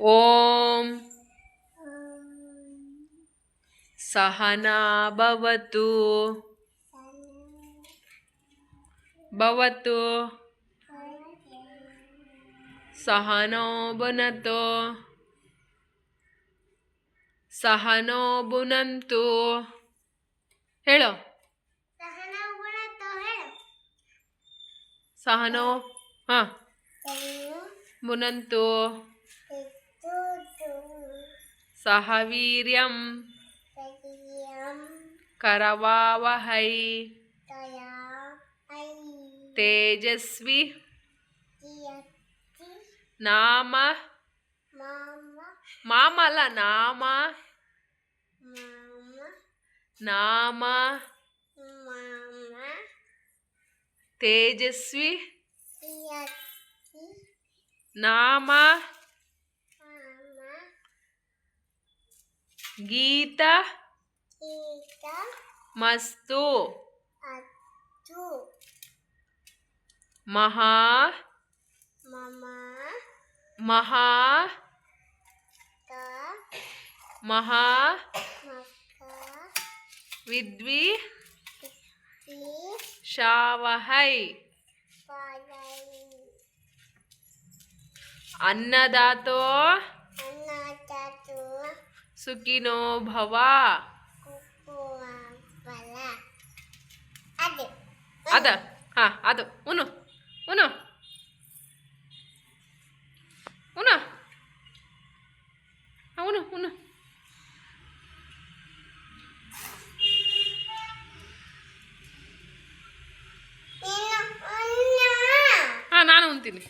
ಓಂ ಸಹನಾ ಭವತು ಭವತು ಸಹನೋ ಭುನಕ್ತು ಸಹನೋ ಭುನಕ್ತು ಹೇಳೋ ಸಹನೋ ಹಾಂ ಭುನಕ್ತು ಸಹ ವೀರ್ಯಂ ಕರವಾವಹೈ ತೇಜಸ್ವಿ ನಾಮ ಮಾಮಲ್ಲ ನಾಮ ನಾಮ ತೇಜಸ್ವಿ ನಾಮ ಗೀತ ಮಸ್ತು ಮಹಾ ಮಹಾ ಮಹಾ ವಿದ್ವಿ ಶಾವಹೈ ಅನ್ನದಾತೋ ಸುಖಿನೋ ಭವ ಅದ ಹಾ ಅದು ಉನು ಉನು ಉನು ಉನು ಉನು ಹಾ ನಾನು ಉಣ್ತೀನಿ.